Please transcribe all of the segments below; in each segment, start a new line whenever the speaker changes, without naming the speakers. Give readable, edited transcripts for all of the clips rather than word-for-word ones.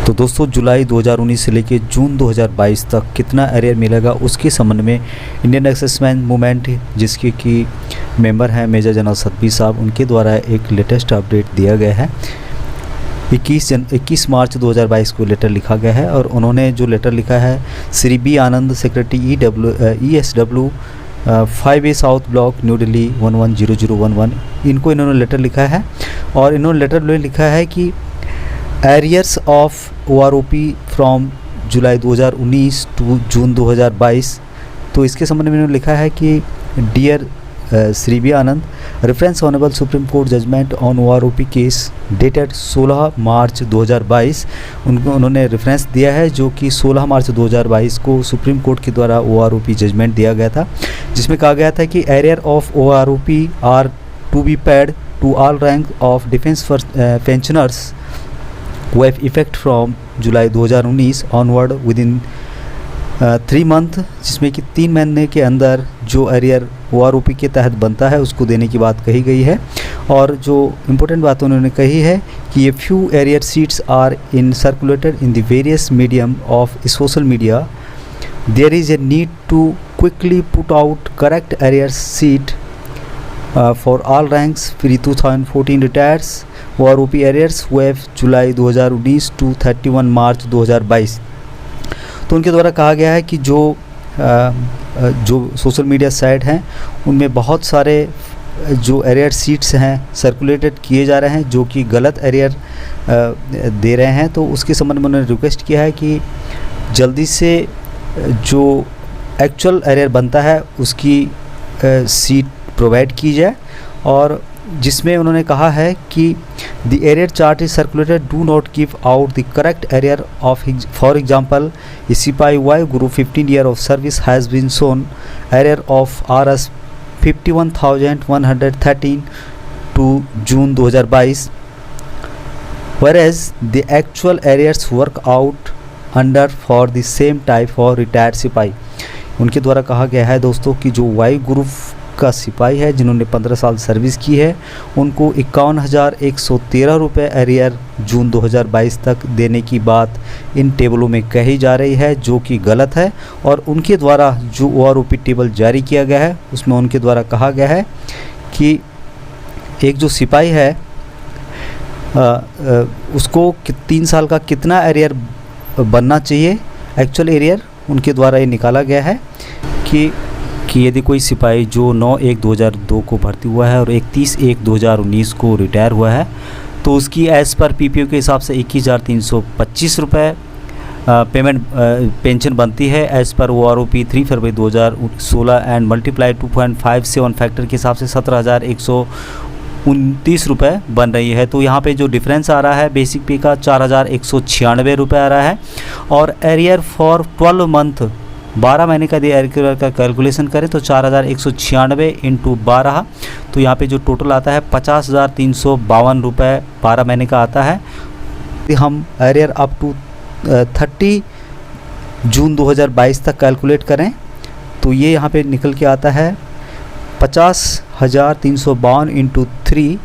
तो दोस्तों जुलाई 2019 से लेकर जून 2022 तक कितना एरियर मिलेगा उसके संबंध में इंडियन एक्सेसमैन मूवमेंट जिसके कि मेंबर हैं मेजर जनरल सतबीर साहब, उनके द्वारा एक लेटेस्ट अपडेट दिया गया है। 21 मार्च 2022 को लेटर लिखा गया है और उन्होंने जो लेटर लिखा है Shri B Anand secretary ESW 5A south block new Delhi 110011, इनको इन्होंने लेटर लिखा है और इन्होंने लेटर में लिखा है कि arrears of OROP from July 2019 to June 2022। तो इसके संबंध में इन्होंने लिखा है कि dear Shri B Anand, reference honourable Supreme Court judgment on OROP case dated 16 March 2022, उन्होंने रेफरेंस दिया है जो कि 16 मार्च 2022 को सुप्रीम कोर्ट के द्वारा OROP जजमेंट दिया गया था, जिसमें कहा गया था कि arrear of OROP are to be paid to all rank of defence pensioners who have effect from July 2019 onward within 3 month, जिसमें कि 3 महीने के अंदर जो एरियर OROP के तहत बनता है उसको देने की बात कही गई है। और जो इम्पोर्टेंट बात उन्होंने कही है कि ये few arrear sheets are in circulated in the various medium of social media, there is a need to quickly put out correct arrear sheet for all ranks pre 2014 retirees OROP arrears हुए July 2019 to 31 मार्च 2022। तो उनके द्वारा कहा गया है कि जो social media site हैं उनमें बहुत सारे जो एरियर सीट्स हैं सर्कुलेटेड किए जा रहे हैं जो कि गलत एरियर दे रहे हैं। तो उसके संबंध में उन्होंने रिक्वेस्ट किया है कि जल्दी से जो एक्चुअल एरियर बनता है उसकी सीट प्रोवाइड की जाए, और जिसमें उन्होंने कहा है कि the arrear chart is circulated do not give out the correct arrear of for example सिपाही Y Guru 15 year of service has been shown arrear of RS 51,113 to June 2022, whereas the actual arrears work out under for the same type for retired सिपाही। उनके द्वारा कहा गया है दोस्तों कि जो वाई ग्रुप का सिपाही है जिन्होंने 15 साल सर्विस की है उनको 51,113 रुपये एरियर जून 2022 तक देने की बात इन टेबलों में कही जा रही है, जो कि गलत है। और उनके द्वारा जो OROP टेबल जारी किया गया है उसमें उनके द्वारा कहा गया है कि एक जो सिपाही है उसको 3 साल का कितना एरियर बनना चाहिए, एक्चुअल एरियर उनके द्वारा ये निकाला गया है कि यदि कोई सिपाही जो 9/1/2002 को भर्ती हुआ है और 31/1/2019 को रिटायर हुआ है तो उसकी एज़ पर PPO के हिसाब से 21,325 रुपये पेंशन बनती है as per OROP 3 February 2016 and multiply 2.5 से 1 फैक्टर के हिसाब से 17,129 रुपये बन रही है। तो यहाँ पे जो डिफरेंस आ रहा है बेसिक पे का 4,196 रुपये आ रहा है, और एरियर फॉर 12 मंथ 12 महीने का यदि एरियर का कैलकुलेशन करें तो 4,196 इंटू 12, तो यहाँ पे जो टोटल आता है 50,352 रुपये 12 महीने का आता है। हम एरियर अप टू 30 जून 2022 तक कैलकुलेट करें तो ये यहाँ पे निकल के आता है 50,352 इंटू 3,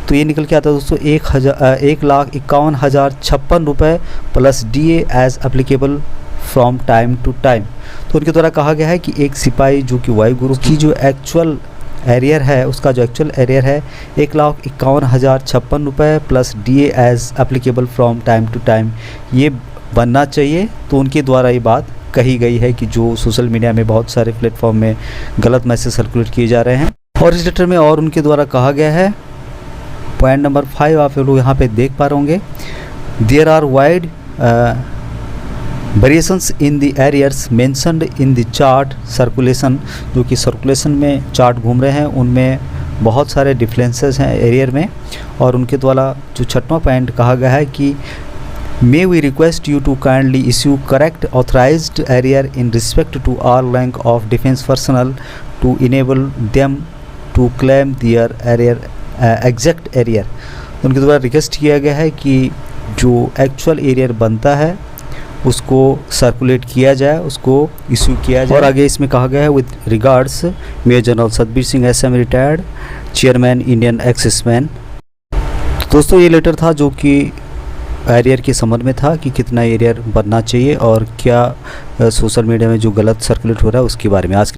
तो ये निकल के आता है दोस्तों 1,51,056 रुपये plus DA as applicable from time to time. तो उनके द्वारा कहा गया है कि एक सिपाही जो कि वायु गुरु की जो एक्चुअल एरियर है उसका जो एक्चुअल एरियर है 1,51,056 रुपये plus DA as applicable from time to time ये बनना चाहिए। तो उनके द्वारा ये बात कही गई है कि जो सोशल मीडिया में बहुत सारे प्लेटफॉर्म में गलत मैसेज सर्कुलेट किए जा रहे हैं। और इस लेटर में और उनके द्वारा कहा गया है पॉइंट नंबर 5 आप लोग यहाँ पे देख पा रहे होंगे, there are wide variations in the arrears mentioned in the chart circulation, जो कि सर्कुलेशन में चार्ट घूम रहे हैं उनमें बहुत सारे डिफरेंसेस हैं एरियर में। और उनके द्वारा जो 6वां पॉइंट कहा गया है कि may we request you to kindly issue correct authorised arrear in respect to all rank of defence personnel to enable them to claim their arrear exact arrear. उनके द्वारा रिक्वेस्ट किया गया है कि जो एक्चुअल एरियर बनता है उसको सर्कुलेट किया जाए, उसको इशू किया जाए। और आगे इसमें कहा गया है with regards major general Satbir Singh SM retired chairman Indian exservicemen. दोस्तों ये लेटर था जो कि एरियर के संबंध में था कि कितना एरियर बनना चाहिए और क्या सोशल मीडिया में जो गलत सर्कुलेट हो रहा है उसके बारे में। आज